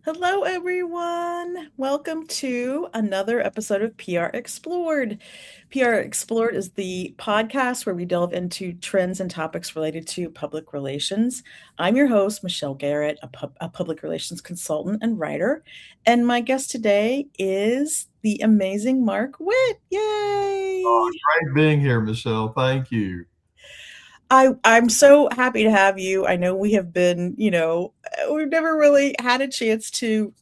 Hello, everyone. Welcome to another episode of PR Explored. PR Explored is the podcast where we delve into trends and topics related to public relations. I'm your host, Michelle Garrett, a public relations consultant and writer. And my guest today is the amazing Marc Whitt. Oh, Yay! great being here, Michelle. Thank you. I'm so happy to have you. I know we have been, we've never really had a chance to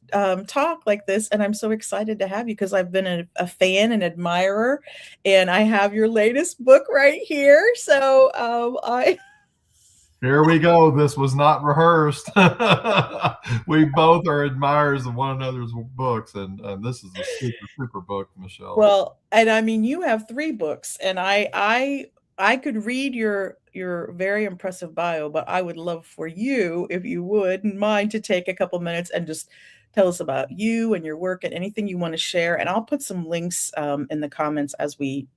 talk like this, and I'm so excited to have you because I've been a fan and admirer, and I have your latest book right here. So I Here we go. This was not rehearsed. We both are admirers of one another's books, and this is a super, super book, Michelle. well, and I mean, you have three books, and I could read your very impressive bio, but I would love for you, if you wouldn't mind, to take a couple minutes and just tell us about you and your work and anything you want to share. And I'll put some links in the comments as we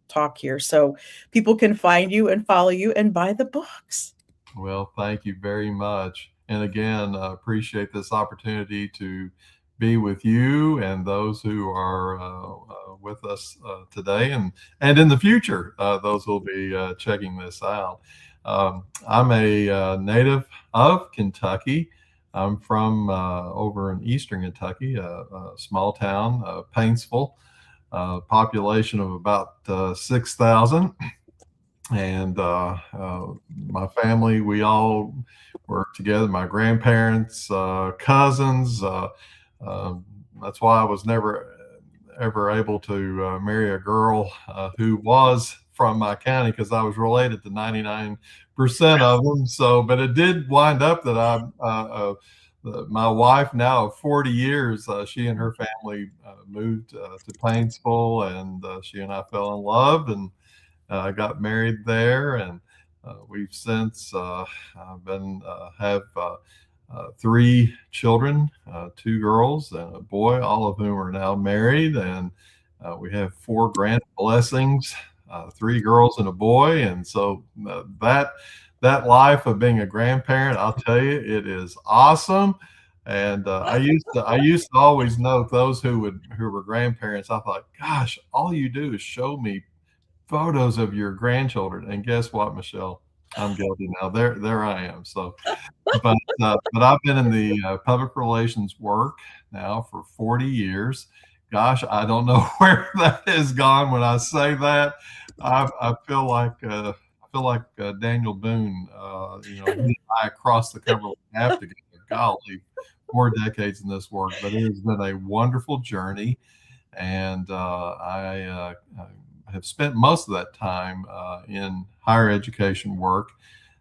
talk here, so people can find you and follow you and buy the books. Well, thank you very much. And again, appreciate this opportunity to be with you and those who are with us today and in the future, those who will be checking this out. I'm a native of Kentucky. I'm from over in eastern Kentucky, a small town, Paintsville, population of about 6,000. And my family, we all were together. My grandparents, cousins. Uh, that's why I was never ever able to marry a girl who was from my county because I was related to 99% of them. So, but it did wind up that my wife now of 40 years, she and her family moved to Paintsville, and she and I fell in love, and I got married there, and we've since been have three children, two girls and a boy, all of whom are now married, and we have four grand blessings, three girls and a boy, and so that life of being a grandparent, I'll tell you, it is awesome. And I used to always note those who were grandparents. I thought, gosh, all you do is show me photos of your grandchildren. And guess what, Michelle? I'm guilty now. There I am. So, but I've been in the public relations work now for 40 years. Gosh, I don't know where that has gone. When I say that, I feel like Daniel Boone. He and I crossed the Cumberland Gap together. Golly, 4 decades in this work, but it has been a wonderful journey, and I have spent most of that time in higher education work,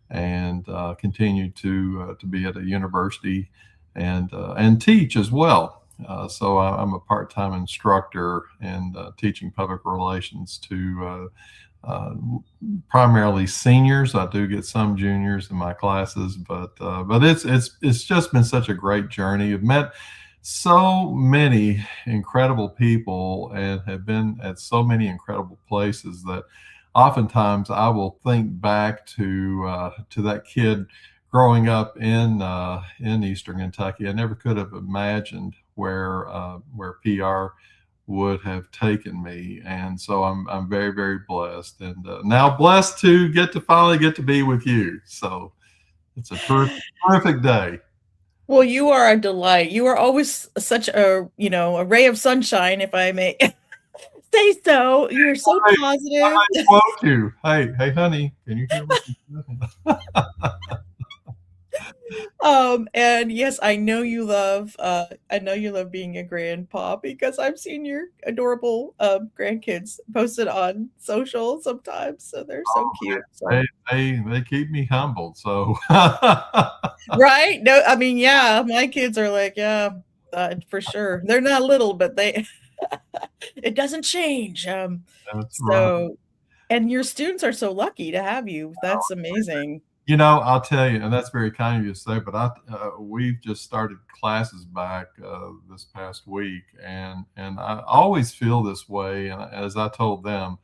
and continue to be at a university and teach as well. So I'm a part-time instructor and teaching public relations to primarily seniors. I do get some juniors in my classes, but it's just been such a great journey. I've met so many incredible people and have been at so many incredible places that oftentimes I will think back to that kid growing up in Eastern Kentucky. I never could have imagined where PR would have taken me, and so I'm very, very blessed, and now blessed to finally get to be with you. So it's a terrific day. Well, you are a delight. You are always such a ray of sunshine, if I may say so. You are so I, positive. I quote you. Hey, hey, honey, can you hear me? And yes, I know you love being a grandpa because I've seen your adorable grandkids posted on social sometimes, so they're so cute. So They keep me humbled. So right? No, I mean, yeah, my kids are like, yeah, for sure. They're not little, but they it doesn't change. that's right. So and your students are so lucky to have you. That's amazing. I'll tell you, and that's very kind of you to say, but we've just started classes back this past week, and I always feel this way. And as I told them,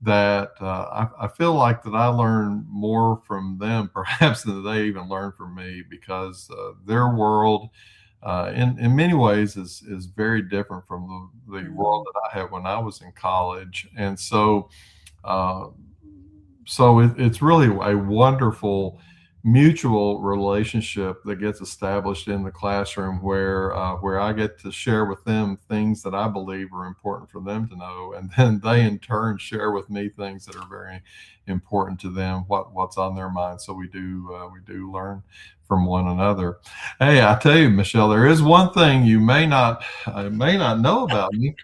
that I feel like that I learn more from them perhaps than they even learn from me, because their world in many ways is very different from the world Mhm. that I had when I was in college. And uh, so it's really a wonderful mutual relationship that gets established in the classroom where I get to share with them things that I believe are important for them to know, and then they in turn share with me things that are very important to them, what's on their mind. So we do learn from one another. Hey, I tell you, Michelle, there is one thing you may not know about me.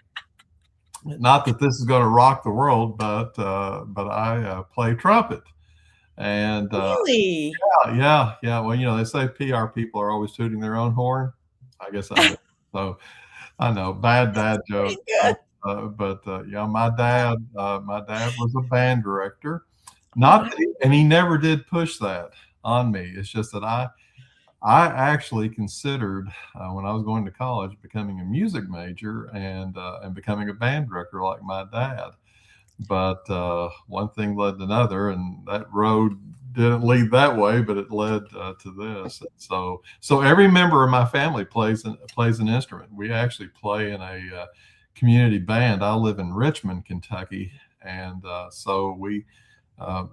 Not that this is going to rock the world, but I play trumpet. And Really? yeah, yeah. Well, they say PR people are always tooting their own horn. I guess I do. So I know, bad dad Pretty joke. good. But yeah, my dad was a band director. Oh, Not wow. that and he never did push that on me. It's just that I actually considered when I was going to college becoming a music major and becoming a band director like my dad. But one thing led to another, and that road didn't lead that way, but it led to this. And so every member of my family plays an instrument. We actually play in a community band. I live in Richmond, Kentucky, and so uh,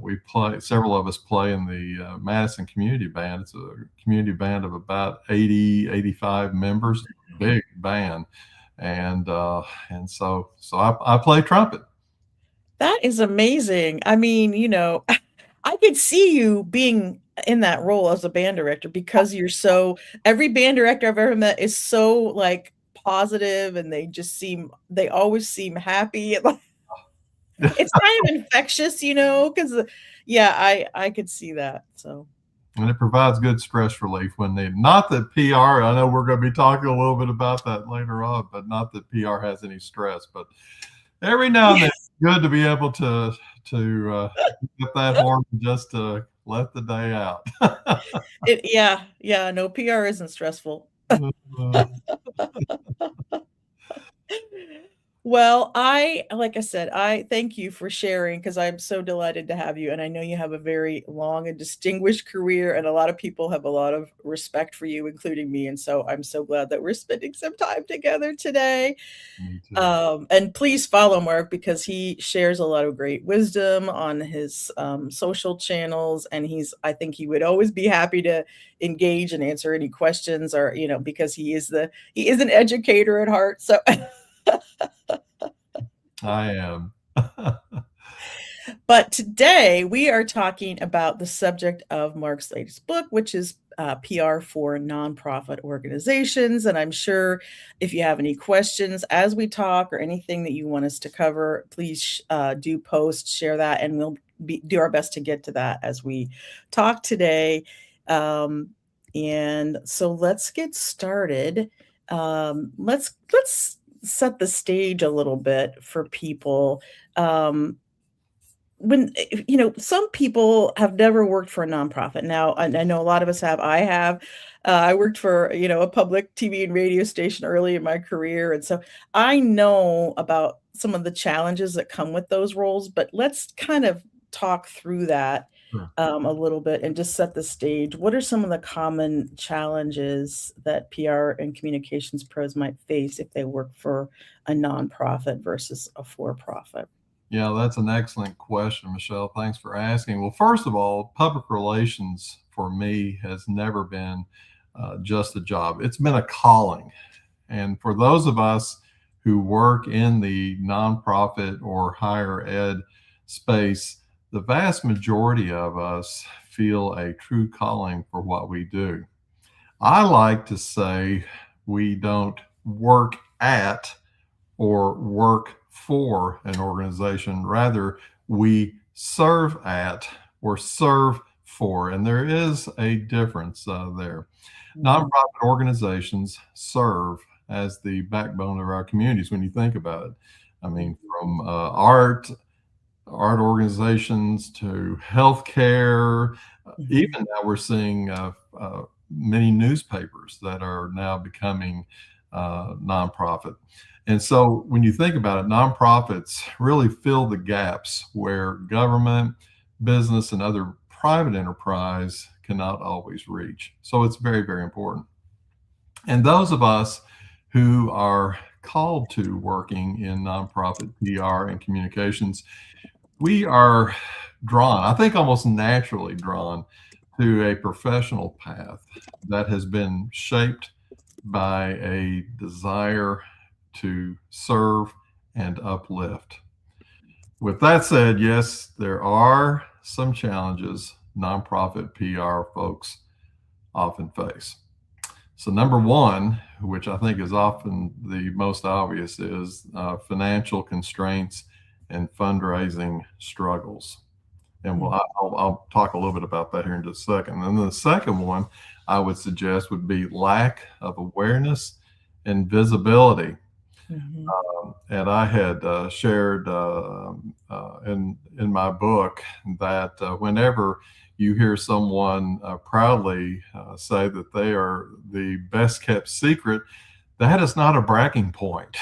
we play. Several of us play in the Madison Community Band. It's a community band of about 80, 85 members, big band, and so I play trumpet. That is amazing. I mean, I could see you being in that role as a band director because you're so every band director I've ever met is so, like, positive, and they always seem happy. It's kind of infectious, 'cause, yeah, I could see that, so And it provides good stress relief when needed. Not that PR, I know we're going to be talking a little bit about that later on, but not that PR has any stress. But every now and then, yes. it's good to be able to get that horn and just to let the day out. Yeah, no, PR isn't stressful. Well, like I said, I thank you for sharing because I'm so delighted to have you. And I know you have a very long and distinguished career, and a lot of people have a lot of respect for you, including me. And so I'm so glad that we're spending some time together today. Me too. And please follow Mark because he shares a lot of great wisdom on his social channels. And I think he would always be happy to engage and answer any questions or, because he is an educator at heart. So I am. But today we are talking about the subject of Mark's latest book, which is PR for nonprofit organizations. And I'm sure if you have any questions as we talk or anything that you want us to cover, please do post, share that, and we'll do our best to get to that as we talk today. Um, and so let's get started. Let's set the stage a little bit for people. Um, some people have never worked for a nonprofit. Now, I know a lot of us have. I have. I worked for, a public TV and radio station early in my career, and so I know about some of the challenges that come with those roles, but let's kind of talk through that, Sure. a little bit and just set the stage. What are some of the common challenges that PR and communications pros might face if they work for a nonprofit versus a for-profit? Yeah, that's an excellent question, Michelle. Thanks for asking. Well, first of all, public relations for me has never been just a job, it's been a calling. And for those of us who work in the nonprofit or higher ed space, the vast majority of us feel a true calling for what we do. I like to say we don't work at or work for an organization. Rather, we serve at or serve for. And there is a difference there. Mhm. Nonprofit organizations serve as the backbone of our communities when you think about it. I mean, from art organizations to healthcare. Mhm. Even now, we're seeing many newspapers that are now becoming nonprofit. And so, when you think about it, nonprofits really fill the gaps where government, business, and other private enterprise cannot always reach. So, it's very, very important. And those of us who are called to working in nonprofit PR and communications, we are drawn, I think almost naturally drawn, to a professional path that has been shaped by a desire to serve and uplift. With that said, yes, there are some challenges nonprofit PR folks often face. So, number one, which I think is often the most obvious, is financial constraints and fundraising struggles. And I'll talk a little bit about that here in just a second. And then the second one I would suggest would be lack of awareness and visibility. Mhm. And I had shared in my book that whenever you hear someone proudly say that they are the best kept secret, that is not a bragging point.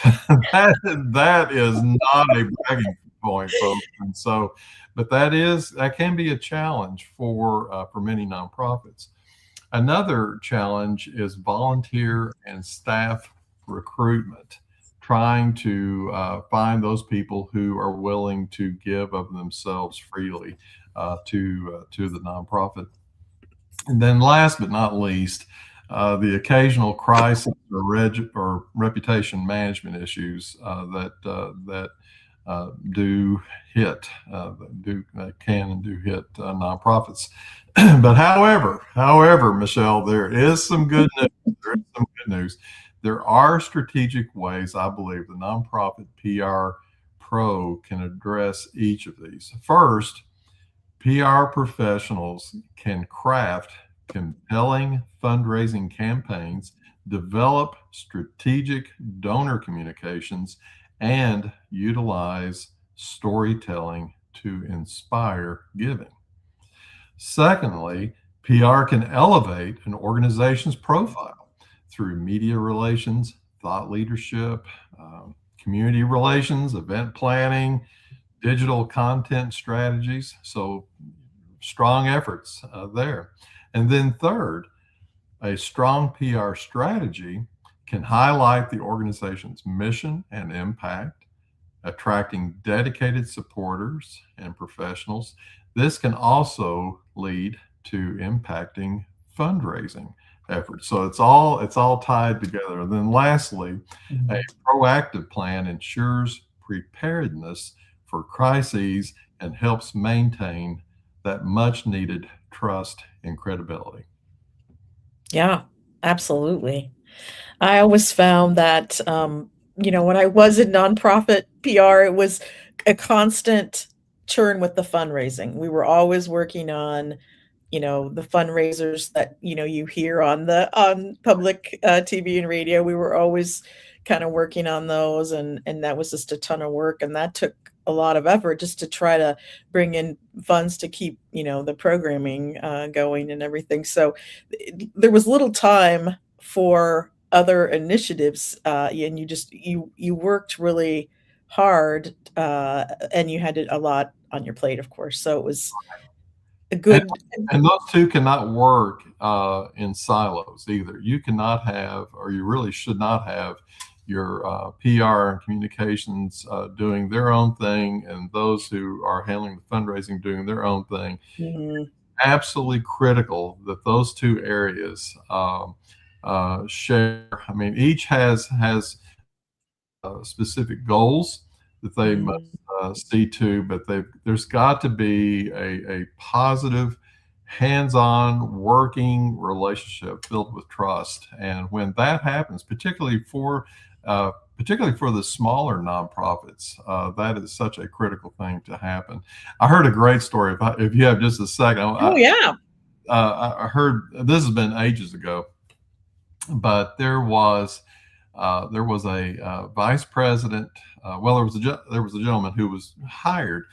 That is not a bragging point, folks. And so, but that can be a challenge for many nonprofits. Another challenge is volunteer and staff recruitment, trying to find those people who are willing to give of themselves freely to the nonprofit. And then, last but not least, the occasional crisis or reputation management issues that do hit, that can and do hit nonprofits. But however, Michelle, there is some good news. There is some good news. There are strategic ways I believe the nonprofit PR pro can address each of these. First, PR professionals can craft compelling fundraising campaigns, develop strategic donor communications, and utilize storytelling to inspire giving. Secondly, PR can elevate an organization's profile through media relations, thought leadership, community relations, event planning, digital content strategies. So strong efforts there. And then third, a strong PR strategy can highlight the organization's mission and impact, attracting dedicated supporters and professionals. This can also lead to impacting fundraising efforts. So it's all tied together. And then lastly, a Mhm. proactive plan ensures preparedness for crises and helps maintain that much needed trust and credibility. Yeah, absolutely. I always found that, when I was in nonprofit PR, it was a constant churn with the fundraising. We were always working on, the fundraisers that, you hear on public, TV and radio. We were always kinda working on those, and that was just a ton of work, and that took a lot of effort just to try to bring in funds to keep, the programming, going and everything. So, there was little time for other initiatives, and you worked really hard, and you had a lot on your plate, of course, so it was a And good. and those 2 cannot work, in silos either. You cannot have, or you really should not have, your, PR and communications, doing their own thing, and those who are handling the fundraising doing their own thing. Mhm, Absolutely critical that those 2 areas, share. I mean, each has specific goals that they must mhm, see to, but there's got to be a positive, hands-on working relationship filled with trust. And when that happens, uh, particularly for the smaller nonprofits, that is such a critical thing to happen. I heard a great story. If you have just a second, oh, yeah. I heard this has been ages ago, but there was a vice president. Well, there was a gentleman who was hired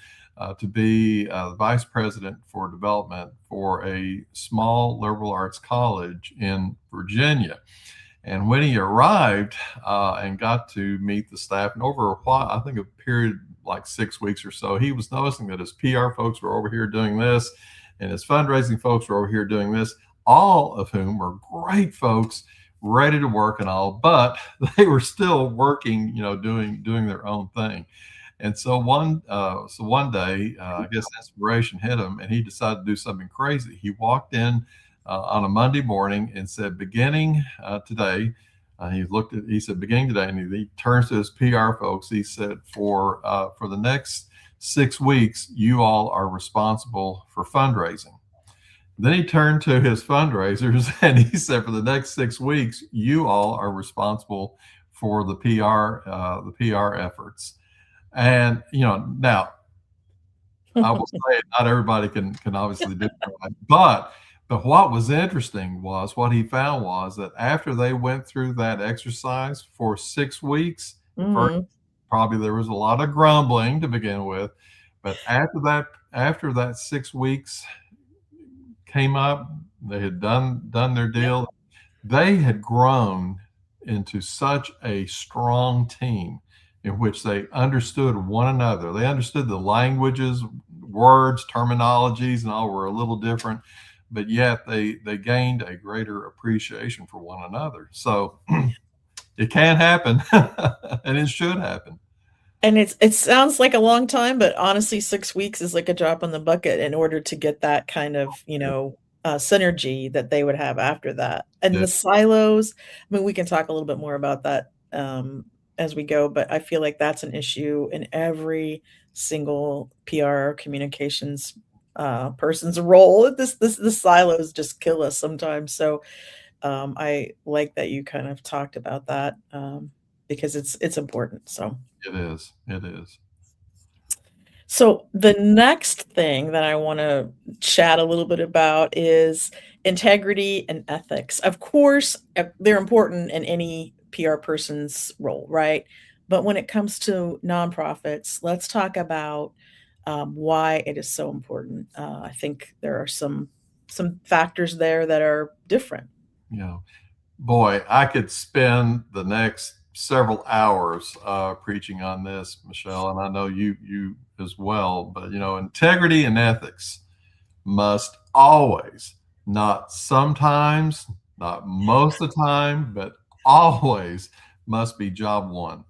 to be the vice president for development for a small liberal arts college in Virginia. And when he arrived and got to meet the staff, and over a while, I think a period like 6 weeks or so, he was noticing that his PR folks were over here doing this, and his fundraising folks were over here doing this, all of whom were great folks, ready to work and all, but they were still working, doing their own thing. And so one day, I guess inspiration hit him, and he decided to do something crazy. He walked in on a Monday morning and said, "Beginning today," he said, "Beginning today," and he turns to his PR folks. He said, "For the next 6 weeks, you all are responsible for fundraising." Then he turned to his fundraisers and he said, "For the next 6 weeks, you all are responsible for the PR efforts." And now I will say not everybody can obviously do that, but what was interesting was what he found was that after they went through that exercise for 6 weeks, at first Mhm. probably there was a lot of grumbling to begin with, but after that 6 weeks came up, they had done their Yeah. deal. They had grown into such a strong team in which they understood one another. They understood the languages, words, terminologies, and all were a little different, but yet they gained a greater appreciation for one another. So it can happen, and it should happen. And it sounds like a long time, but honestly, 6 weeks is like a drop on the bucket in order to get that kind of, synergy that they would have after that. And the It, silos, I mean, we can talk a little bit more about that, as we go, but I feel like that's an issue in every single PR communications, person's role. The silos just kill us sometimes. So, I like that you kind of talked about that, because it's important. it is. It is. So the next thing that I wanna chat a little bit about is integrity and ethics. Of course, they're important in any PR person's role, right? But when it comes to nonprofits, let's talk about, why it is so important. I think there are some factors there that are different. You know, Boy, I could spend the next several hours preaching on this, Michelle, and I know you as well. But integrity and ethics must always, not sometimes, not most of the time, but always must be job one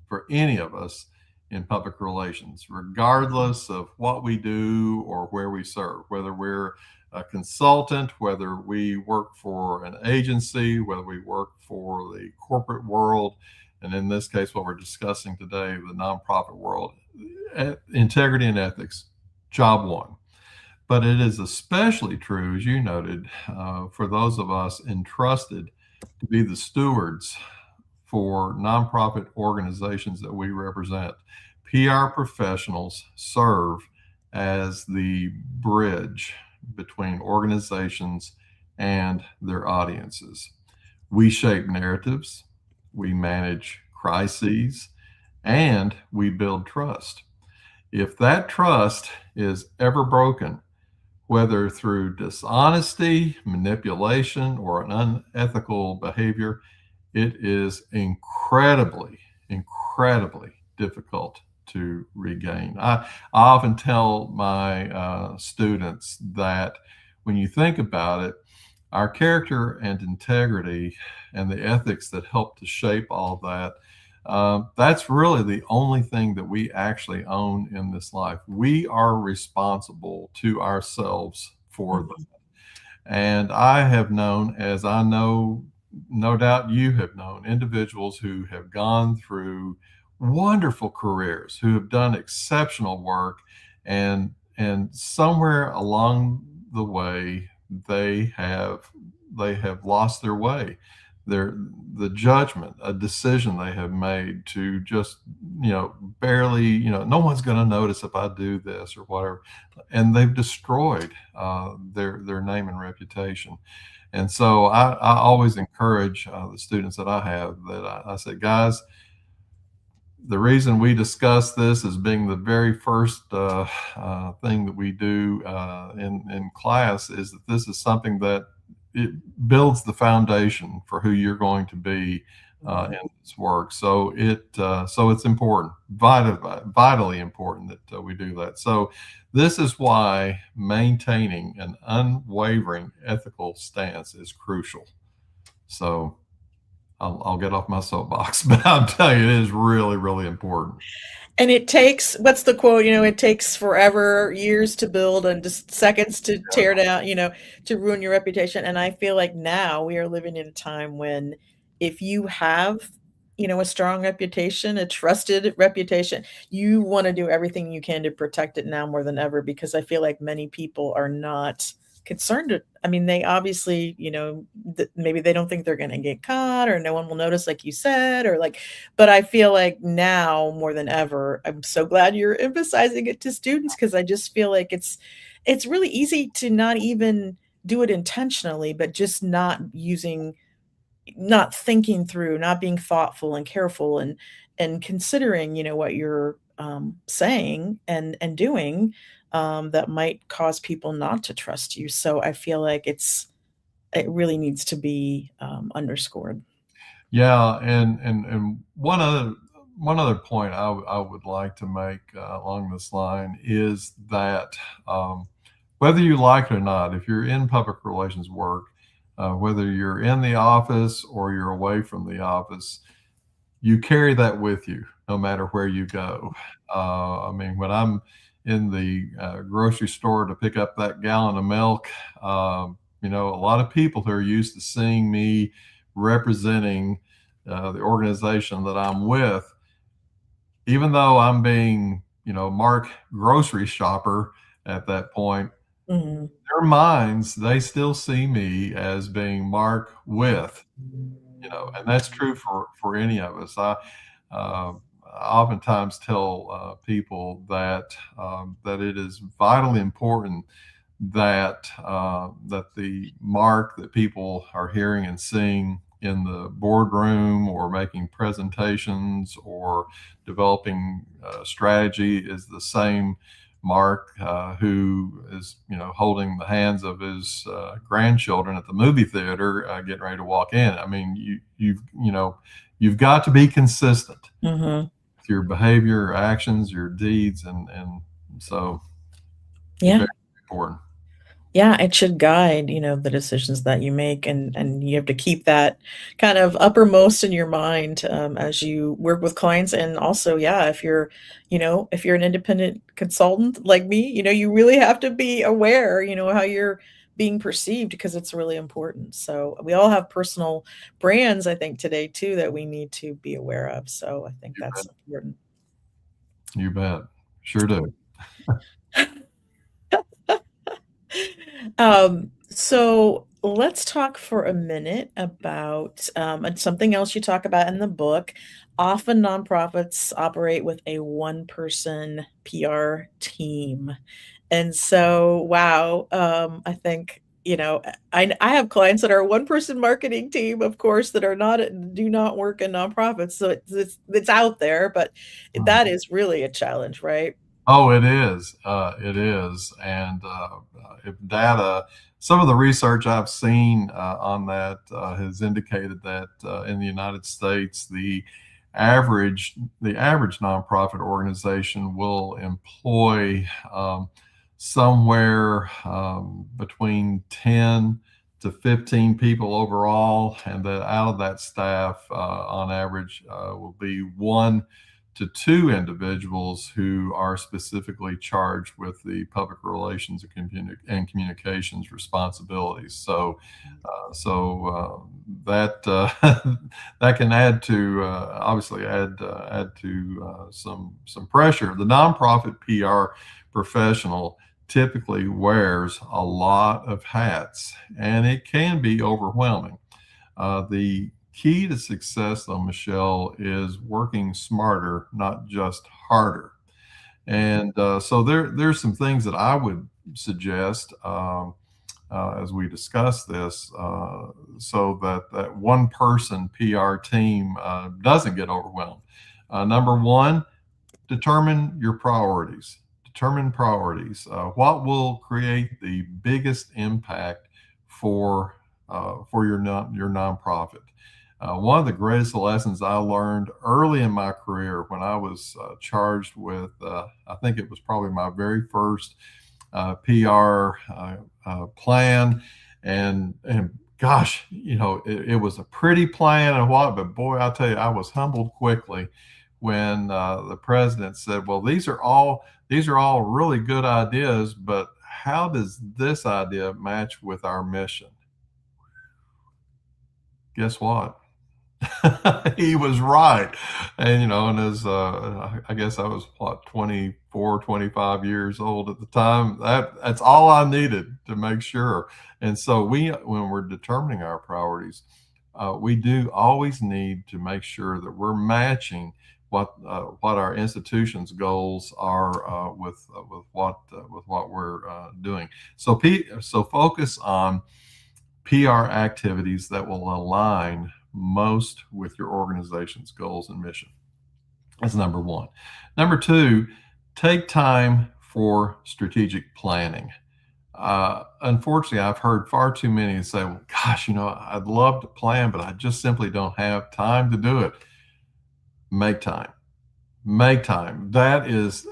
for any of us in public relations, regardless of what we do or where we serve, whether we're a consultant, whether we work for an agency, whether we work for the corporate world, and in this case, what we're discussing today, the nonprofit world, integrity and ethics, job one. But it is especially true, as you noted, for those of us entrusted to be the stewards for nonprofit organizations that we represent. PR professionals serve as the bridge between organizations and their audiences. We shape narratives, we manage crises, and we build trust. If that trust is ever broken, whether through dishonesty, manipulation, or an unethical behavior, it is incredibly difficult to regain. I often tell my students that when you think about it, our character and integrity and the ethics that help to shape all that, that's really the only thing that we actually own in this life. We are responsible to ourselves for them. Mhm. And I have known, as I know, no doubt you have known, individuals who have gone through wonderful careers, who have done exceptional work, and somewhere along the way they have lost their way. The judgment, a decision they have made to just barely, no one's going to notice if I do this or whatever, and they've destroyed their name and reputation. And so I always encourage the students that I have that I say, guys, the reason we discuss this as being the very first thing that we do in class is that this is something that it builds the foundation for who you're going to be Mhm. in this work. So it's important, vitally important that we do that. So this is why maintaining an unwavering ethical stance is crucial. So I'll get off my soapbox, but I'm telling you, it is really, really important. And it takes, what's the quote? It takes forever, years to build and just seconds to tear down, to ruin your reputation. And I feel like now we are living in a time when if you have, a strong reputation, a trusted reputation, you want to do everything you can to protect it now more than ever, because I feel like many people are not concerned. I mean, they obviously, maybe they don't think they're going to get caught or no one will notice, like you said, or like, but I feel like now more than ever, I'm so glad you're emphasizing it to students, because I just feel like it's really easy to not even do it intentionally, but just not thinking through, not being thoughtful and careful and considering, what you're saying and doing, that might cause people not to trust you. So I feel like it really needs to be underscored. Yeah, and one other point I would like to make along this line is that whether you like it or not, if you're in public relations work, whether you're in the office or you're away from the office, you carry that with you no matter where you go. I mean, when I'm in the grocery store to pick up that gallon of milk, a lot of people who are used to seeing me representing the organization that I'm with, even though I'm being, Mark grocery shopper at that point, Mhm. their minds, they still see me as being Mark with, and that's true for any of us. Uh, I oftentimes tell people that it is vitally important that the mark that people are hearing and seeing in the boardroom or making presentations or developing strategy is the same Mark who is holding the hands of his grandchildren at the movie theater getting ready to walk in. I mean, you've got to be consistent Mhm. with your behavior, your actions, your deeds, and so Yeah. very important. Yeah, it should guide, the decisions that you make, and you have to keep that kind of uppermost in your mind, as you work with clients. And also, yeah, if you're an independent consultant like me, you really have to be aware, how you're being perceived, because it's really important. So we all have personal brands, I think, today too, that we need to be aware of. So I think You bet. that's important. You bet. Sure do. So let's talk for a minute about and something else you talk about in the book. Often nonprofits operate with a one person PR team. And so, wow, I think, I have clients that are a one person marketing team, of course, that do not work in nonprofits. So it's out there, but that is really a challenge, right? Oh, it is. It is. And if data, some of the research I've seen on that has indicated that in the United States, the average nonprofit organization will employ somewhere between 10 to 15 people overall, and that out of that staff, on average, will be 1 to 2 individuals who are specifically charged with the public relations and communications responsibilities. So that can add to obviously add to some pressure. The nonprofit PR professional typically wears a lot of hats, and it can be overwhelming. The key to success, though, Michelle, is working smarter, not just harder. And so there's some things that I would suggest as we discuss this, so that one person PR team doesn't get overwhelmed. Number one, determine your priorities. Determine priorities. What will create the biggest impact for your nonprofit? One of the greatest lessons I learned early in my career when I was charged with, I think it was probably my very first PR plan, and gosh, it was a pretty plan and what, but boy, I'll tell you, I was humbled quickly when the president said, "Well, these are all really good ideas, but how does this idea match with our mission?" Guess what? He was right. And, and as I guess I was what, 24, 25 years old at the time. That's all I needed to make sure. And so when we're determining our priorities, we do always need to make sure that we're matching what our institution's goals are with what we're doing. So focus on PR activities that will align most with your organization's goals and mission. That's number one. Number two, take time for strategic planning. Unfortunately, I've heard far too many say, well, gosh, I'd love to plan, but I just simply don't have time to do it. Make time. Make time. That is,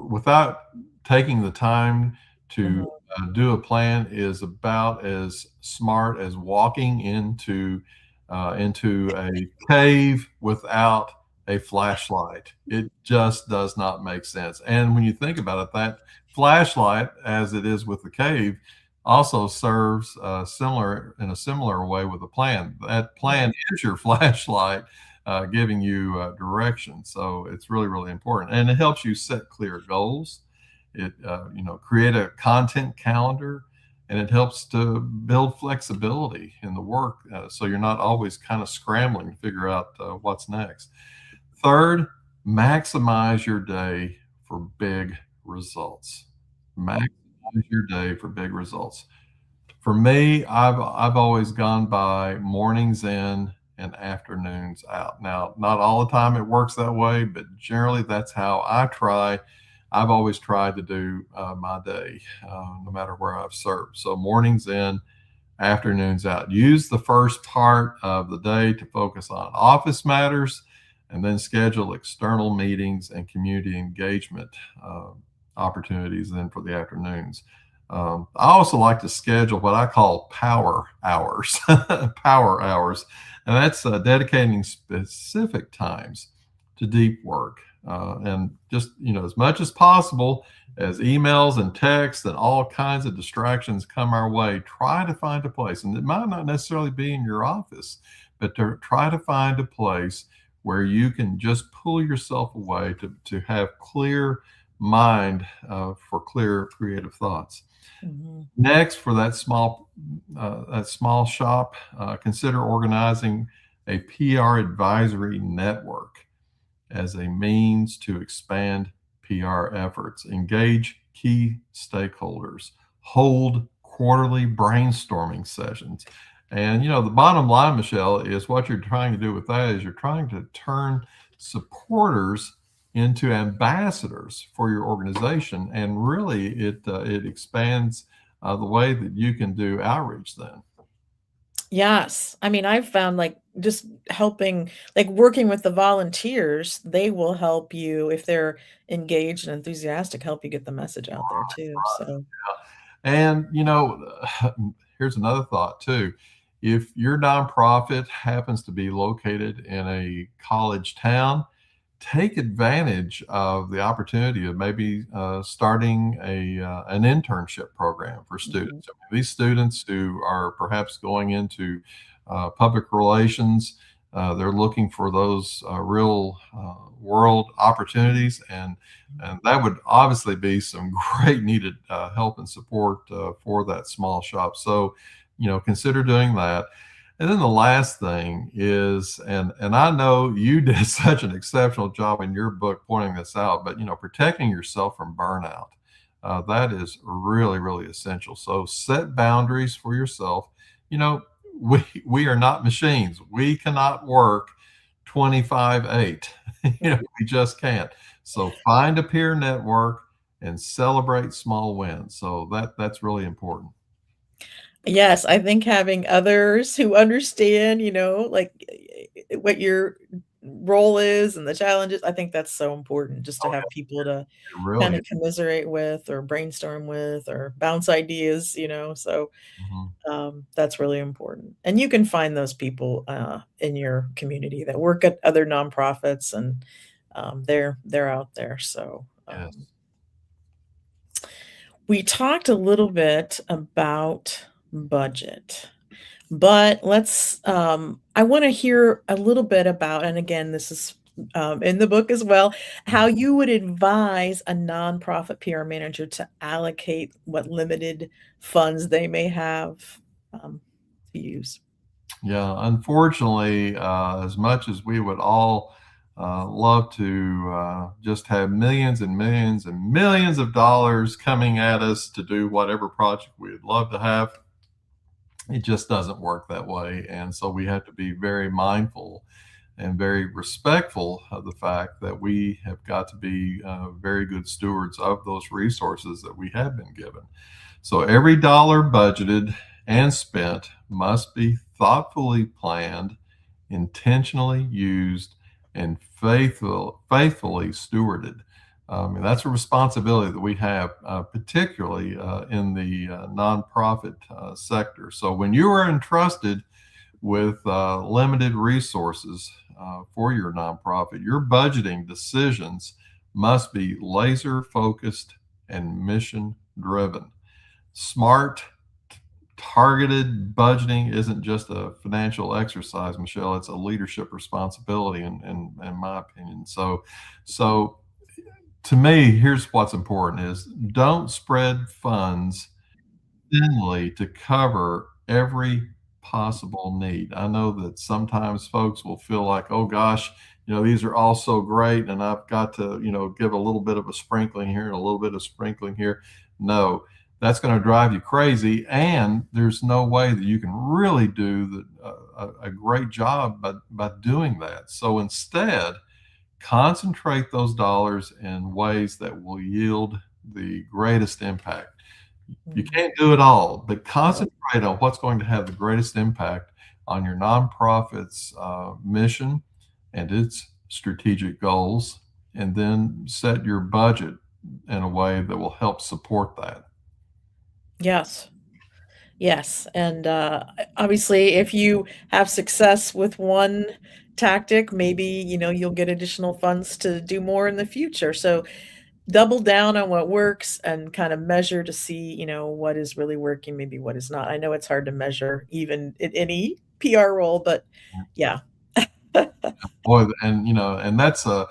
without taking the time to Mhm. do a plan is about as smart as walking into a cave without a flashlight. It just does not make sense. And when you think about it, that flashlight, as it is with the cave, also serves in a similar way with a plan. That plan Mhm. is your flashlight, giving you direction. So it's really, really important, and it helps you set clear goals. It create a content calendar, and it helps to build flexibility in the work, so you're not always kind of scrambling to figure out what's next. Third, maximize your day for big results. Maximize your day for big results. For me, I've always gone by mornings in and afternoons out. Now, not all the time it works that way, but generally that's how I try. I've always tried to do my day, no matter where I've served. So mornings in, afternoons out. Use the first part of the day to focus on office matters, and then schedule external meetings and community engagement uh, opportunities then for the afternoons. I also like to schedule what I call power hours, power hours, and that's dedicating specific times to deep work. And just, as much as possible, as emails and texts and all kinds of distractions come our way, try to find a place. And it might not necessarily be in your office, but to try to find a place where you can just pull yourself away to have clear mind for clear creative thoughts. Mhm. Next, for that small shop, consider organizing a PR advisory network as a means to expand PR efforts, engage key stakeholders, hold quarterly brainstorming sessions. And the bottom line, Michelle, is what you're trying to do with that is you're trying to turn supporters into ambassadors for your organization, and really it expands the way that you can do outreach then. Yes. I mean, I've found, like, just helping like, working with the volunteers, they will help you if they're engaged and enthusiastic, help you get the message out there too, so And here's another thought too. If your nonprofit happens to be located in a college town, take advantage of the opportunity of maybe starting an internship program for Mhm. students. I mean, these students who are perhaps going into public relations, they're looking for those real world opportunities, and that would obviously be some great needed help and support for that small shop. So, consider doing that. And then the last thing is, and I know you did such an exceptional job in your book pointing this out, but protecting yourself from burnout, that is really, really essential. So set boundaries for yourself. You know, we are not machines. We cannot work 25/8. Mhm. We just can't. So find a peer network and celebrate small wins. So that's really important. Yes, I think having others who understand, like, what you're role is and the challenges. I think that's so important just to Oh, have people to yeah, it really kind is. of commiserate with or brainstorm with or bounce ideas, so Mhm. that's really important. And you can find those people in your community that work at other nonprofits, and they're out there. So Yes. we talked a little bit about budget. But I want to hear a little bit about, and again, this is in the book as well, how you would advise a nonprofit PR manager to allocate what limited funds they may have to use. Yeah, unfortunately, as much as we would all love to just have millions and millions and millions of dollars coming at us to do whatever project we'd love to have, it just doesn't work that way. And so we have to be very mindful and very respectful of the fact that we have got to be very good stewards of those resources that we have been given. So every dollar budgeted and spent must be thoughtfully planned, intentionally used, and faithfully stewarded. And that's a responsibility that we have, particularly in the nonprofit sector. So when you are entrusted with limited resources for your nonprofit, your budgeting decisions must be laser focused and mission driven. Smart, targeted budgeting isn't just a financial exercise, Michelle. It's a leadership responsibility, in my opinion. So to me, here's what's important: is don't spread funds thinly to cover every possible need. I know that sometimes folks will feel like, oh gosh, these are all so great, and I've got to, give a little bit of a sprinkling here and a little bit of sprinkling here. No, that's going to drive you crazy, and there's no way that you can really do a great job by doing that. So instead, concentrate those dollars in ways that will yield the greatest impact. You Mhm. can't do it all, but Right. concentrate on what's going to have the greatest impact on your nonprofit's mission and its strategic goals, and then set your budget in a way that will help support that. Yes. Yes, and, obviously, if you have success with one tactic, maybe, you'll get additional funds to do more in the future, so double down on what works and kind of measure to see, what is really working, maybe what is not. I know it's hard to measure even in any PR role, but yeah. Boy, and that's a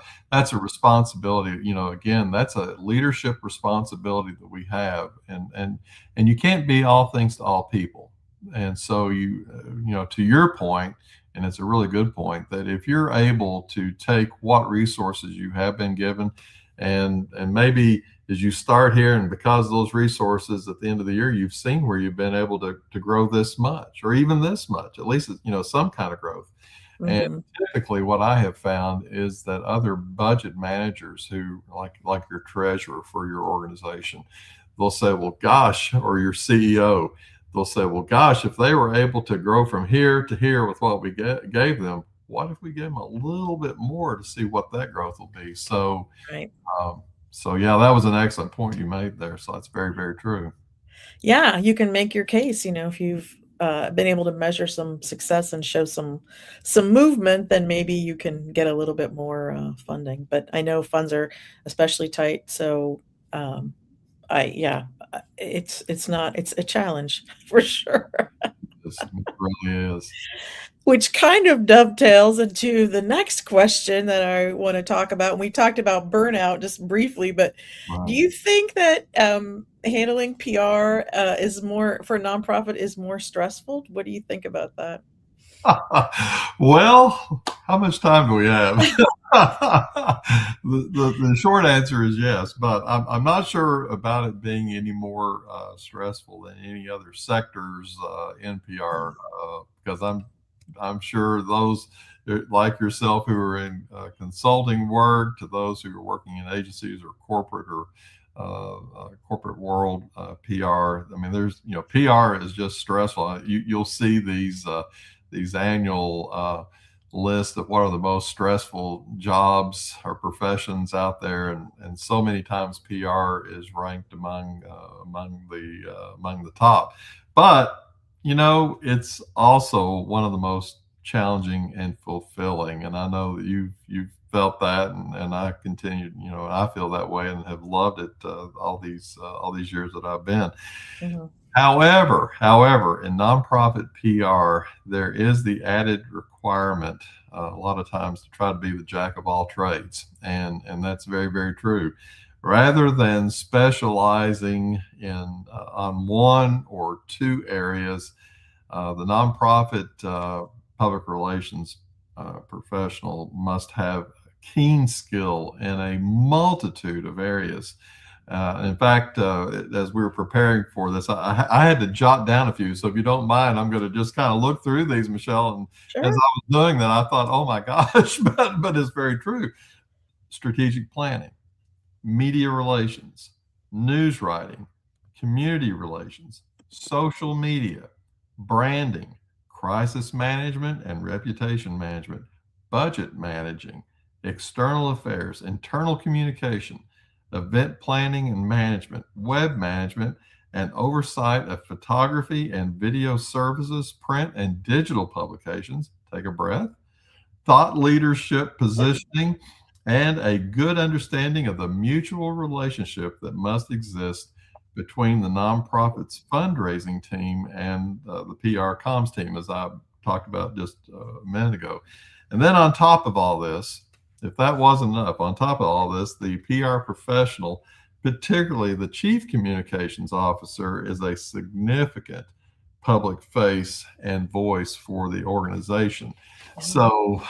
responsibility. Again, that's a leadership responsibility that we have, and you can't be all things to all people. And so to your point, and it's a really good point, that if you're able to take what resources you have been given, and maybe as you start here, and because of those resources at the end of the year, you've seen where you've been able to grow this much, or even this much, at least some kind of growth. And Mhm. typically, what I have found is that other budget managers who, like your treasurer for your organization, they'll say, "Well, gosh," or your CEO, they'll say, "Well, gosh, if they were able to grow from here to here with what we gave them, what if we gave them a little bit more to see what that growth will be?" Right. Um, so yeah, that was an excellent point you made there. So that's very, very true. Yeah, you can make your case, if you've, been able to measure some success and show some movement, then maybe you can get a little bit more, funding, but I know funds are especially tight, so, um, I yeah, it's not it's a challenge for sure. It really is. Which kind of dovetails into the next question that I wanna talk about, and we talked about burnout just briefly, but do Right. you think that, handling PR, is more for a nonprofit is more stressful? What do you think about that? Well, how much time do we have? The short answer is yes, but I'm not sure about it being any more stressful than any other sectors in PR, because I'm sure those like yourself who are in consulting work, to those who are working in agencies or corporate world PR. I mean, there's PR is just stressful. You'll see these annual list of what are the most stressful jobs or professions out there, and so many times PR is ranked among the top. But it's also one of the most challenging and fulfilling. And I know that you've felt that, and I continue, I feel that way and have loved it all these years that I've been. Mhm. However, in nonprofit PR, there is the added requirement a lot of times to try to be the jack of all trades, and that's very, very true. Rather than specializing in on one or two areas, the nonprofit public relations professional must have keen skill in a multitude of areas. In fact, as we were preparing for this, I had to jot down a few. So if you don't mind, I'm going to just kind of look through these, Michelle. And as Sure. I was doing that, I thought, oh my gosh, but it's very true. Strategic planning, media relations, news writing, community relations, social media, branding, crisis management and reputation management, budget managing, external affairs, internal communication, event planning and management, web management, and oversight of photography and video services, print and digital publications. Take a breath. Thought leadership positioning, and a good understanding of the mutual relationship that must exist between the nonprofit's fundraising team and the PR comms team, as I talked about just a minute ago. And then on top of all this, if that wasn't enough, on top of all this, the PR professional, particularly the chief communications officer, is a significant public face and voice for the organization. Yeah. So,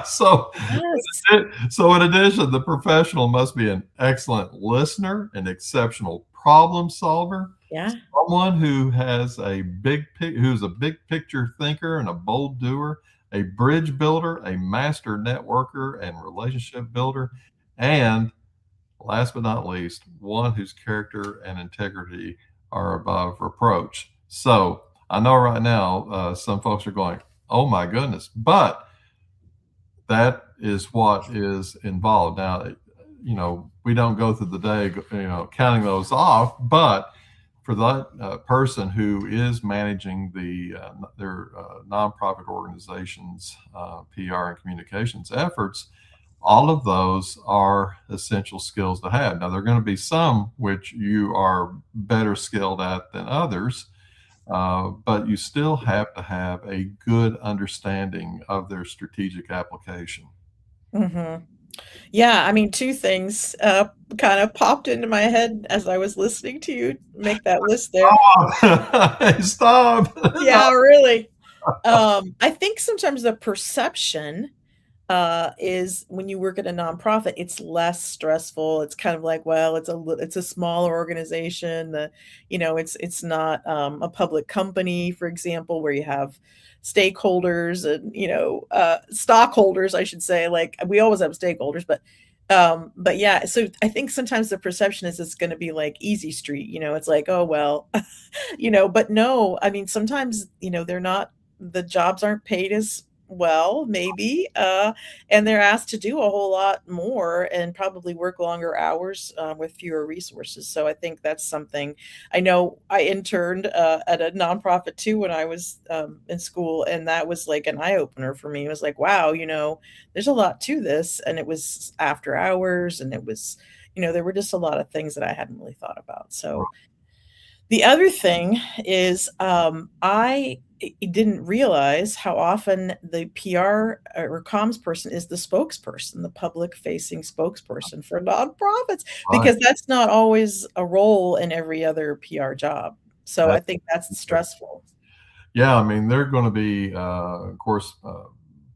so, Yes. so in addition, the professional must be an excellent listener, an exceptional problem solver, Yeah. someone who has who's a big picture thinker and a bold doer, a bridge builder, a master networker and relationship builder, and last but not least, one whose character and integrity are above reproach. So I know right now some folks are going, oh my goodness, but that is what is involved. Now, we don't go through the day, counting those off, but for that person who is managing their nonprofit organizations, PR and communications efforts, all of those are essential skills to have. Now, there are going to be some which you are better skilled at than others, but you still have to have a good understanding of their strategic application. Mhm. Yeah, I mean, 2 things, kind of popped into my head as I was listening to you make that list there. Hey, stop. No. Yeah, really. I think sometimes the perception is when you work at a nonprofit, it's less stressful. It's kind of like, well, it's a smaller organization. It's not a public company, for example, where you have stakeholders and stockholders, I should say. Like we always have stakeholders, but yeah. So I think sometimes the perception is it's going to be like easy street. It's like, oh well, but no, I mean sometimes they're not. The jobs aren't paid as well, maybe, and they're asked to do a whole lot more and probably work longer hours, with fewer resources. So I think that's something. I know I interned, at a nonprofit too when I was, in school, and that was like an eye opener for me. It was like, wow, there's a lot to this, and it was after hours, and it was, there were just a lot of things that I hadn't really thought about. So the other thing is, didn't realize how often the PR or comms person is the spokesperson, the public-facing spokesperson for nonprofits, Right. because that's not always a role in every other PR job. So I That, think that's stressful. yeah, I mean, there are going to be, of course,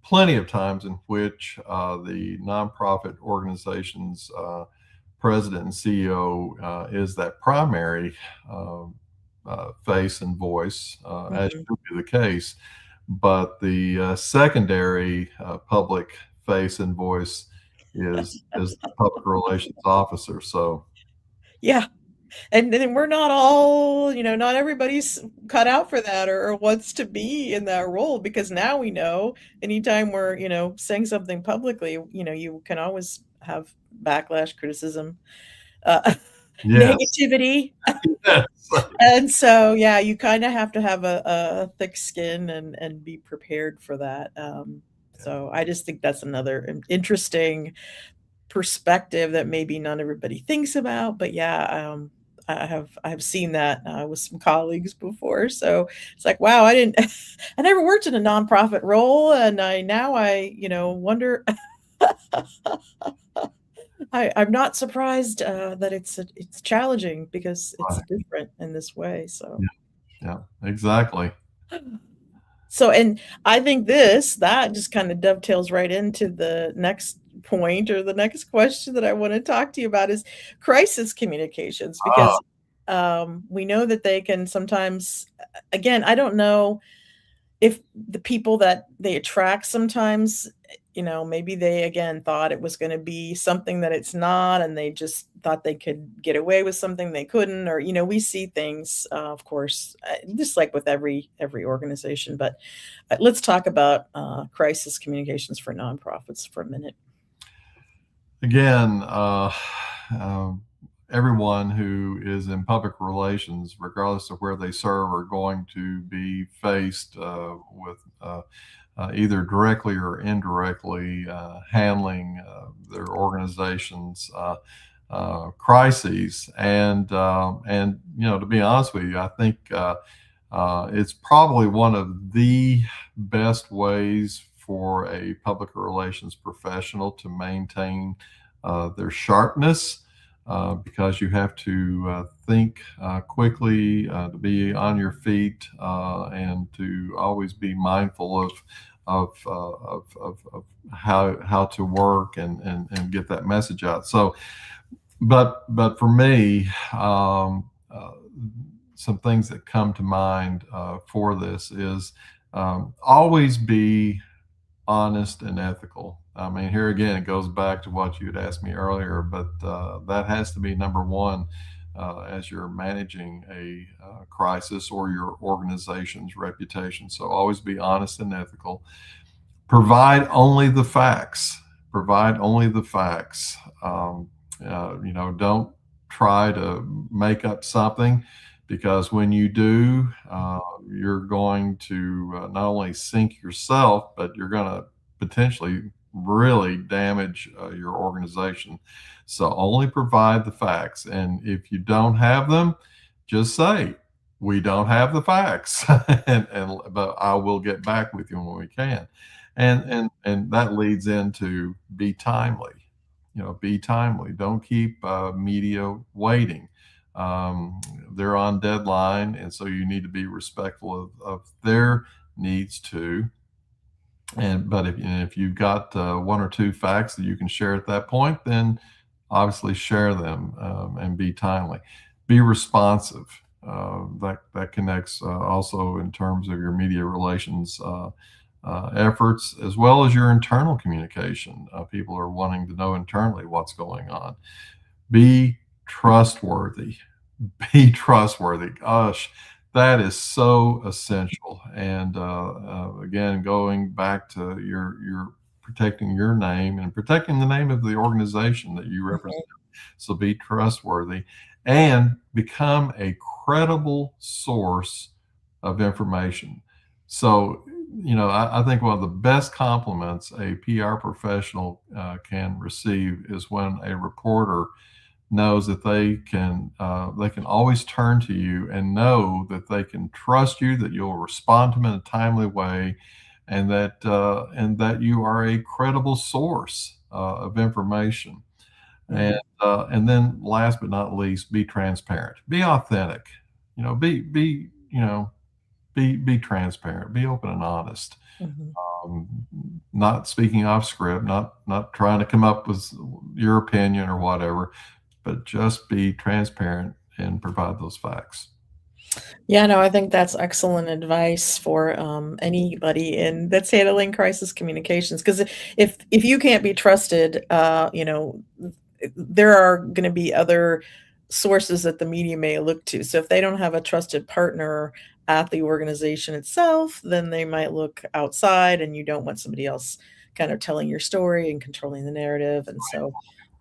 plenty of times in which the nonprofit organization's president and CEO is that primary uh, face and voice, as Mhm. should be the case. But the secondary public face and voice is the public relations officer. So Yeah. And then we're not all, not everybody's cut out for that or wants to be in that role because now we know anytime we're, saying something publicly, you can always have backlash, criticism, uh, Yes. negativity. Yes. And so, yeah, you kind of have to have a thick skin and be prepared for that. So I just think that's another interesting perspective that maybe not everybody thinks about. But yeah, I have seen that with some colleagues before. So it's like, wow, I didn't, I never worked in a nonprofit role, and I wonder. I'm not surprised that it's challenging because it's Right. different in this way. So. Yeah. Yeah. Exactly. So, and I think that just kind of dovetails right into the next point or the next question that I want to talk to you about is crisis communications Ah, because we know that they can sometimes, again, I don't know if the people that they attract sometimes, maybe they again thought it was going to be something that it's not, and they just thought they could get away with something they couldn't, or we see things, of course, just like with every organization. But let's talk about crisis communications for nonprofits for a minute. again, um, everyone who is in public relations, regardless of where they serve, are going to be faced with either directly or indirectly handling their organization's crises. And to be honest with you, I think it's probably one of the best ways for a public relations professional to maintain their sharpness, because you have to think quickly, to be on your feet, and to always be mindful of how to work and get that message out. So, but for me, some things that come to mind for this is always be honest and ethical. I mean, here again, it goes back to what you had asked me earlier, but that has to be number one as you're managing a crisis or your organization's reputation. So always be honest and ethical. Provide only the facts. Provide only the facts. Don't try to make up something, because when you do, you're going to not only sink yourself, but you're going to potentially really damage your organization. So only provide the facts. And if you don't have them, just say, we don't have the facts, but I will get back with you when we can. And that leads into be timely. Be timely. Don't keep media waiting. Um, they're on deadline, and so you need to be respectful of their needs too. But if you've got one or two facts that you can share at that point, then obviously share them, and be timely. Be responsive. That connects also in terms of your media relations efforts, as well as your internal communication. People are wanting to know internally what's going on. Be trustworthy. Be trustworthy. Gosh, that is so essential. And again, going back to your protecting your name and protecting the name of the organization that you represent. So be trustworthy and become a credible source of information. So, I think one of the best compliments a PR professional can receive is when a reporter knows that they can always turn to you and know that they can trust you, that you'll respond to them in a timely way, and that you are a credible source of information. And Mhm, and then last but not least, be transparent, be authentic. Be transparent, be open and honest. mhm. Um, Not speaking off script, not trying to come up with your opinion or whatever, but just be transparent and provide those facts. Yeah, no, I think that's excellent advice for anybody in that's handling crisis communications. Because if you can't be trusted, there are going to be other sources that the media may look to. So if they don't have a trusted partner at the organization itself, then they might look outside, and you don't want somebody else kind of telling your story and controlling the narrative. And so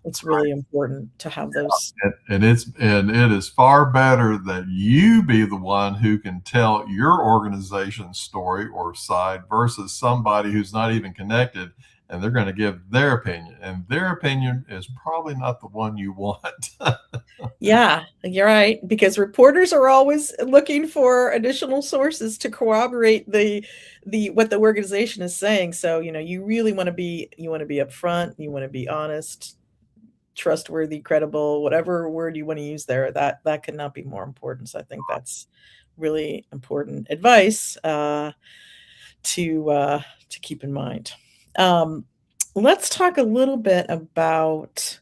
it's really important to have those. And it is far better that you be the one who can tell your organization's story or side versus somebody who's not even connected, and they're going to give their opinion, and their opinion is probably not the one you want. Yeah, you're right, because reporters are always looking for additional sources to corroborate the what the organization is saying. So, you really want to be upfront, you want to be honest, trustworthy, credible, whatever word you want to use there. That could not be more important. So I think that's really important advice to keep in mind. Um, let's talk a little bit about,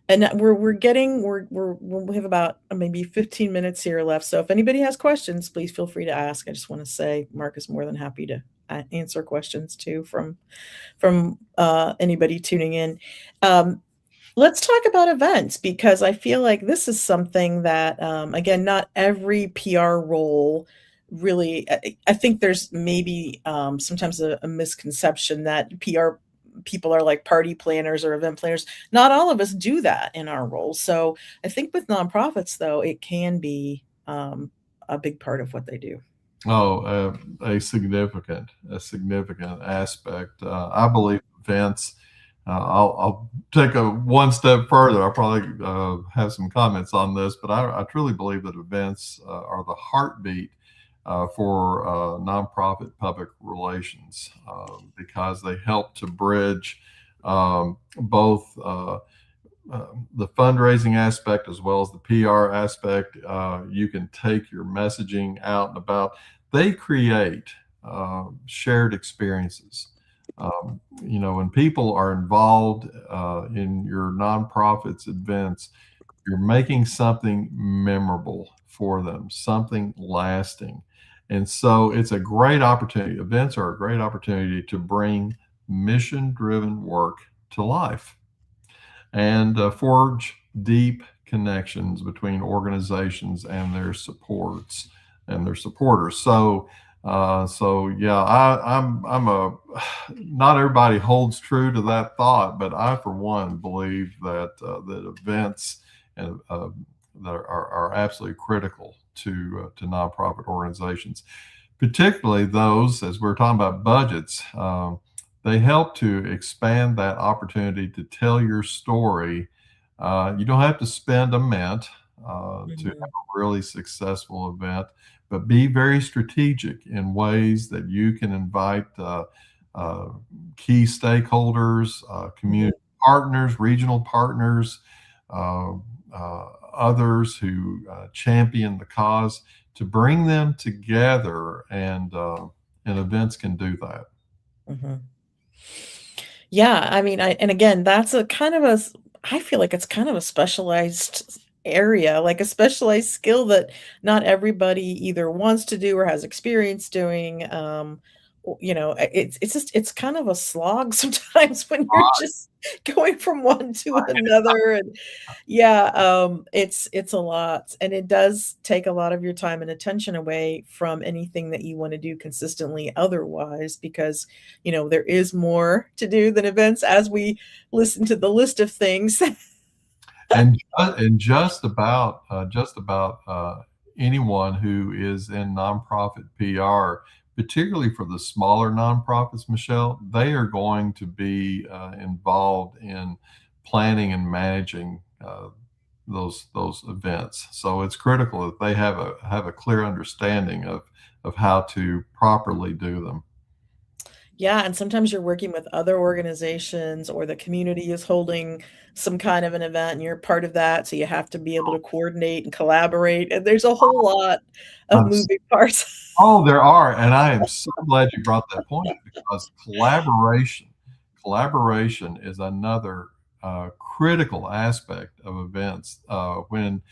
and we have about maybe 15 minutes here left. So if anybody has questions, please feel free to ask. I just want to say Mark is more than happy to answer questions too from anybody tuning in. Um, let's talk about events, because I feel like this is something that, again, not every PR role really. I think there's maybe sometimes a misconception that PR people are like party planners or event planners. Not all of us do that in our roles. So I think with nonprofits, though, it can be a big part of what they do. Oh, a significant aspect. I believe events. I'll take a one step further. I'll probably have some comments on this, but I truly believe that events are the heartbeat for nonprofit public relations because they help to bridge both the fundraising aspect as well as the PR aspect. You can take your messaging out and about. They create shared experiences. When people are involved in your nonprofit's events, you're making something memorable for them, something lasting. And so it's a great opportunity. Events are a great opportunity to bring mission driven work to life and forge deep connections between organizations and their supporters. So yeah, I'm a not everybody holds true to that thought, but I for one believe that events and that are absolutely critical to nonprofit organizations, particularly those, as we're talking about budgets. They help to expand that opportunity to tell your story. You don't have to spend a mint to have Mhm, a really successful event, but be very strategic in ways that you can invite uh, key stakeholders, mhm, community partners, regional partners, uh, others who champion the cause to bring them together, and events can do that. mhm. Yeah, I mean, and again, that's a kind of I feel like it's kind of a specialized area, like a specialized skill that not everybody either wants to do or has experience doing. It's just it's kind of a slog sometimes when you're just going from one to another, and yeah, it's a lot, and it does take a lot of your time and attention away from anything that you want to do consistently otherwise, because there is more to do than events, as we listen to the list of things. And just about anyone who is in nonprofit PR, particularly for the smaller nonprofits, Michelle, they are going to be involved in planning and managing those events. So it's critical that they have a clear understanding of how to properly do them. Yeah, and sometimes you're working with other organizations, or the community is holding some kind of an event and you're part of that, so you have to be able to coordinate and collaborate, and there's a whole lot of I'm moving parts. Oh, there are, and I am so glad you brought that point up because collaboration is another critical aspect of events. When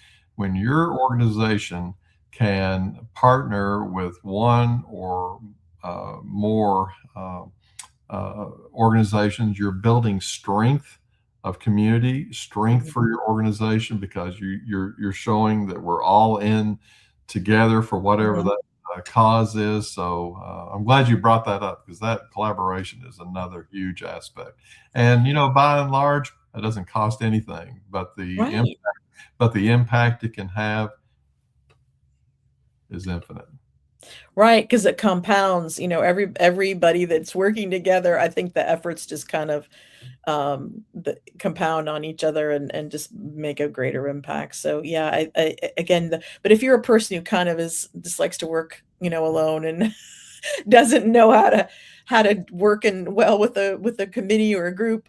your organization can partner with one or more organizations, you're building strength of community, strength Mhm. for your organization, because you're showing that we're all in together for whatever Mhm. that cause is. So I'm glad you brought that up, because that collaboration is another huge aspect. And by and large, it doesn't cost anything, but Right. the impact it can have is infinite. Right, because it compounds, everybody that's working together, I think the efforts just kind of, the compound on each other and just make a greater impact. So, yeah, again, but if you're a person who kind of just likes to work, alone and doesn't know how to work in well with a committee or a group,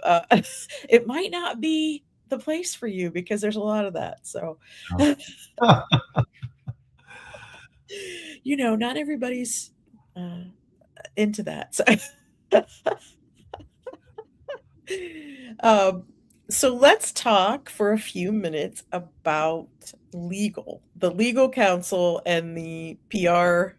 it might not be the place for you because there's a lot of that. So, not everybody's uh, into that. So, um, so let's talk for a few minutes about the legal counsel and the PR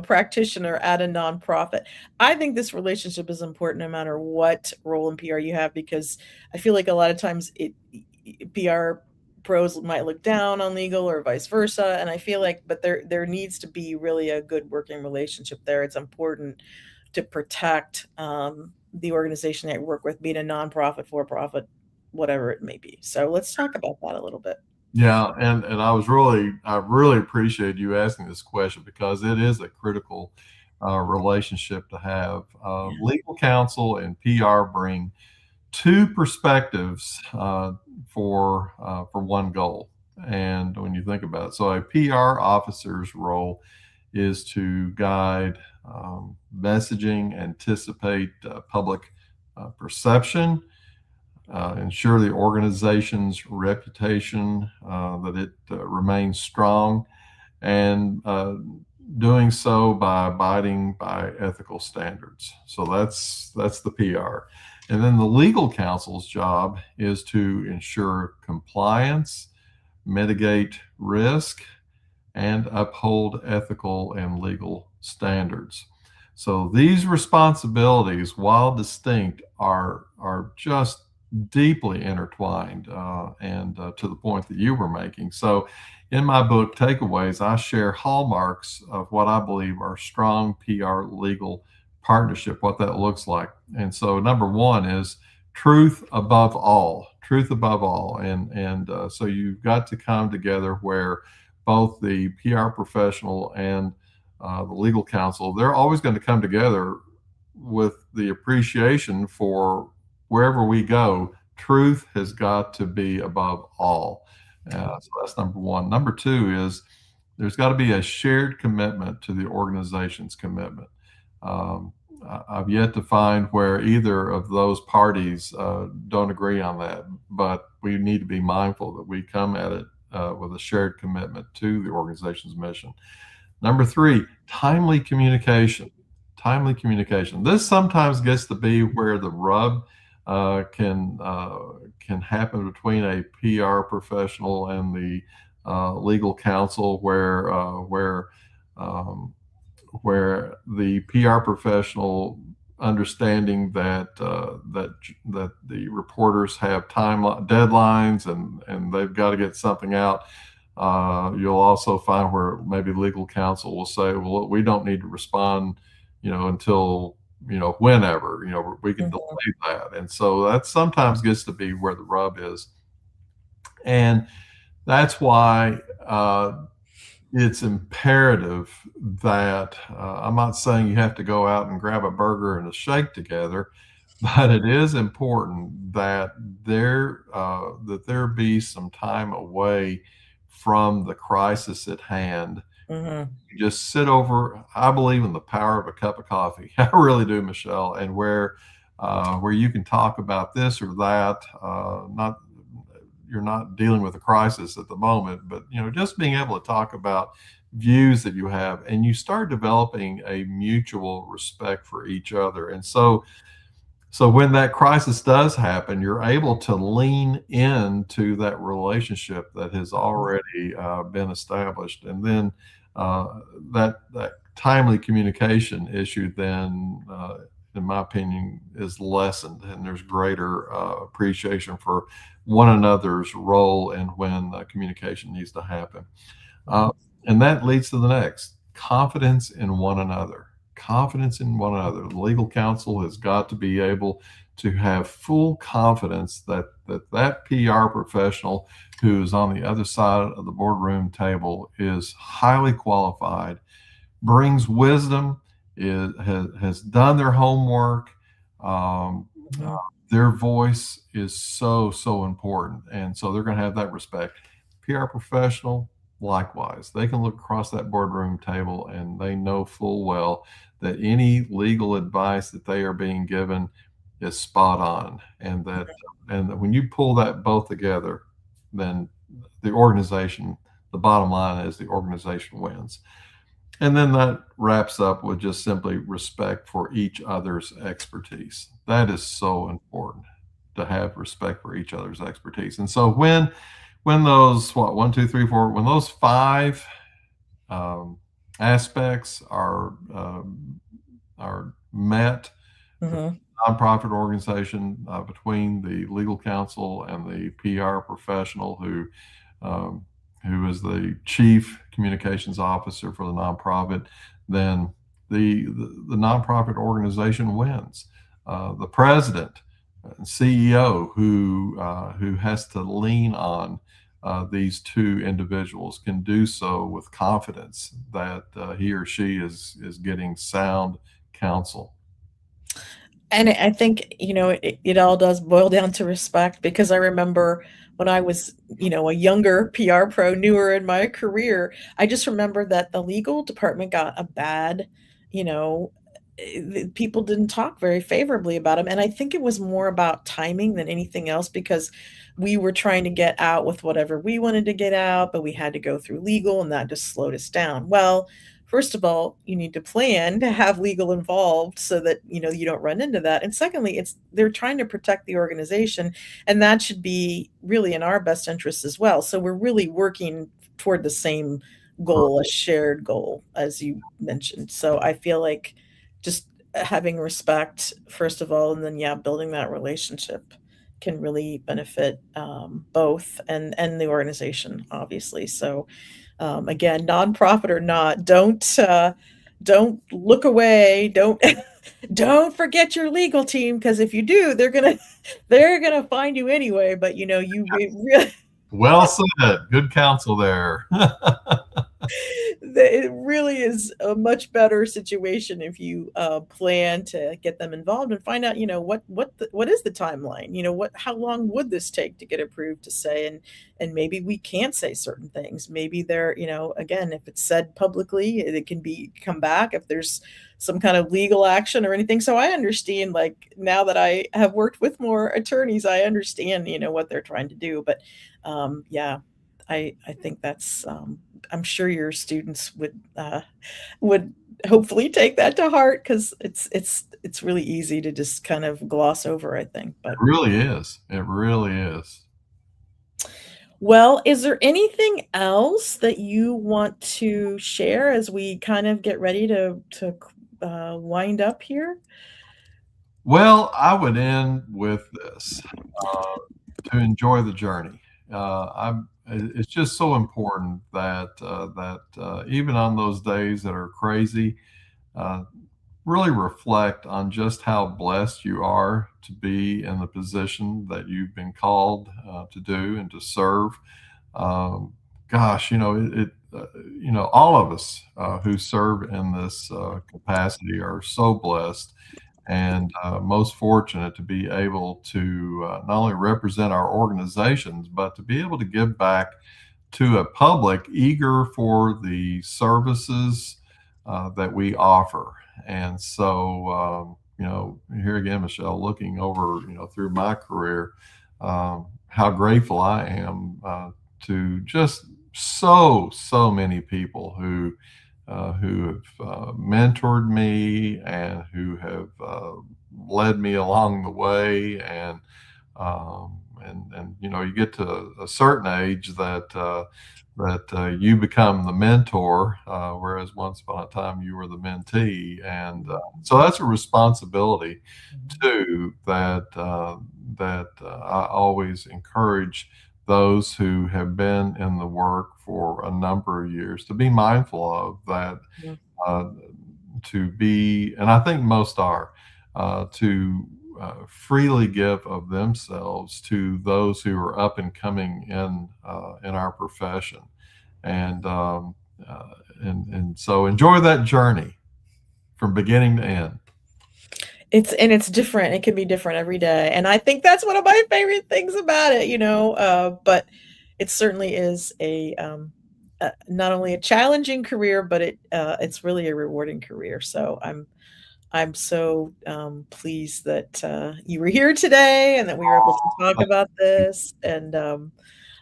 practitioner at a nonprofit. I think this relationship is important no matter what role in PR you have, because I feel like a lot of times PR pros might look down on legal or vice versa, and I feel like but there needs to be really a good working relationship there. It's important to protect the organization that you work with, being a nonprofit, for profit, whatever it may be. So let's talk about that a little bit. Yeah, and I really appreciate you asking this question, because it is a critical relationship to have. Yeah. Legal counsel and PR bring two perspectives for one goal. And when you think about it, so a PR officer's role is to guide messaging, anticipate public perception, ensure the organization's reputation, that it remains strong, and doing so by abiding by ethical standards. So that's the PR. And then the legal counsel's job is to ensure compliance, mitigate risk, and uphold ethical and legal standards. So these responsibilities, while distinct, are just deeply intertwined, and to the point that you were making. So, in my book, Takeaways, I share hallmarks of what I believe are strong PR legal partnership, what that looks like. And so, number one is truth above all. Truth above all, and so you've got to come together where both the PR professional and the legal counsel, they're always going to come together with the appreciation for wherever we go. Truth has got to be above all. So that's number one. Number two is there's got to be a shared commitment to the organization's commitment. Um, I've yet to find where either of those parties don't agree on that, but we need to be mindful that we come at it with a shared commitment to the organization's mission. Number three, timely communication. Timely communication. This sometimes gets to be where the rub can happen between a PR professional and the legal counsel, um, where the PR professional understanding that the reporters have time deadlines, and they've got to get something out. You'll also find where maybe legal counsel will say, "Well, we don't need to respond, until whenever, we can delay Mhm. that." And so that sometimes gets to be where the rub is, and that's why it's imperative that I'm not saying you have to go out and grab a burger and a shake together, but it is important that there be some time away from the crisis at hand. Mhm. You just sit over. I believe in the power of a cup of coffee. I really do, Michelle, and where you can talk about this or that. Not You're not dealing with a crisis at the moment, but just being able to talk about views that you have, and you start developing a mutual respect for each other. And so when that crisis does happen, you're able to lean into that relationship that has Mhm. already been established, and then that timely communication issue then in my opinion, is lessened, and there's greater appreciation for one another's role and when communication needs to happen. Uh, and that leads to the next: confidence in one another. Confidence in one another. The legal counsel has got to be able to have full confidence that that PR professional who is on the other side of the boardroom table is highly qualified, brings wisdom, has done their homework. Um, uh, Mhm. their voice is so important, and so they're going to have that respect. PR professional, likewise, they can look across that boardroom table and they know full well that any legal advice that they are being given is spot on, and that when you pull that both together, then the organization, the bottom line is the organization wins. And then that wraps up with just simply respect for each other's expertise. That is so important, to have respect for each other's expertise. And so when those one, two, three, four, when those five um, aspects are met, the Mhm. nonprofit organization, between the legal counsel and the PR professional um, who is the chief communications officer for the nonprofit, then the nonprofit organization wins. The president and CEO who has to lean on these two individuals can do so with confidence that he or she is getting sound counsel. And I think, it all does boil down to respect because I remember when I was, a younger PR pro, newer in my career, I just remember that the legal department got a bad, you know, people didn't talk very favorably about him. And I think it was more about timing than anything else because we were trying to get out with whatever we wanted to get out, but we had to go through legal and that just slowed us down. Well, first of all, you need to plan to have legal involved so that you don't run into that. And secondly, it's they're trying to protect the organization, and that should be really in our best interest as well. So we're really working toward the same goal, a shared goal, as you mentioned. So I feel like just having respect first of all, and then yeah, building that relationship can really benefit both and the organization, obviously. So again, nonprofit or not, don't look away. Don't don't forget your legal team because if you do, they're gonna find you anyway. But really Well said. Good counsel there. it really is a much better situation if you plan to get them involved and find out what is the timeline, what how long would this take to get approved to say, and maybe we can't say certain things, maybe they're again, if it's said publicly it can be come back if there's some kind of legal action or anything. So I understand, like, now that I have worked with more attorneys, I understand what they're trying to do. But yeah, I think that's I'm sure your students would hopefully take that to heart because it's really easy to just kind of gloss over, I think. It But really is. It really is. well, is there anything else that you want to share as we kind of get ready to wind up here? Well, I would end with this: to enjoy the journey. It's just so important that even on those days that are crazy, uh, really reflect on just how blessed you are to be in the position that you've been called to do and to serve. Um, Gosh, all of us who serve in this capacity are so blessed and most fortunate to be able to not only represent our organizations, but to be able to give back to a public eager for the services that we offer. And so, here again, Michelle, looking over, through my career, how grateful I am to just so many people who have mentored me and who have led me along the way, and you know, you get to a certain age that you become the mentor, whereas once upon a time you were the mentee, and so that's a responsibility too that I always encourage those who have been in the work for a number of years to be mindful of that, Mhm. uh, to be, and I think most are, to freely give of themselves to those who are up and coming in our profession, and uh, and so enjoy that journey from beginning to end. It's different, it can be different every day, and I think that's one of my favorite things about it, but it certainly is not only a challenging career, but it's really a rewarding career, so I'm so, pleased that, you were here today and that we were able to talk Thank about you. this, and,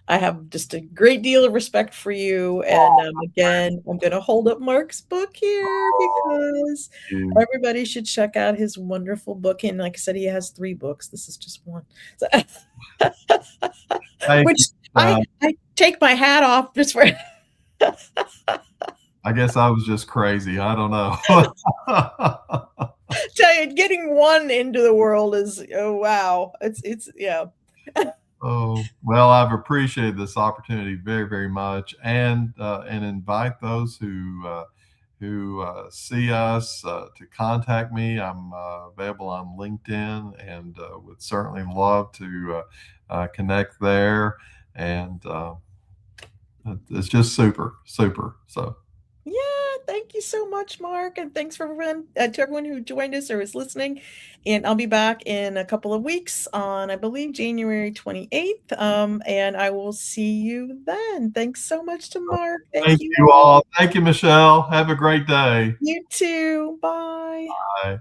I have just a great deal of respect for you, and, again, I'm gonna hold up Mark's book here because You. everybody should check out his wonderful book, and like I said, he has 3 books, this is just 1. So Thank which you. I take my hat off just for I guess I was just crazy. I don't know. tell you, getting 1 into the world is oh, wow. It's yeah. Oh, well, I've appreciated this opportunity very, very much, and invite those who see us to contact me. I'm available on LinkedIn, and would certainly love to connect there. And it's just super, super. So Yeah, thank you so much, Mark, and thanks for everyone to everyone who joined us or is listening. And I'll be back in a couple of weeks on, I believe, January 28th. And I will see you then. Thanks so much to Mark. Thank thank you you all. all. Thank you, Michelle. Have a great day. You too. Bye. Bye.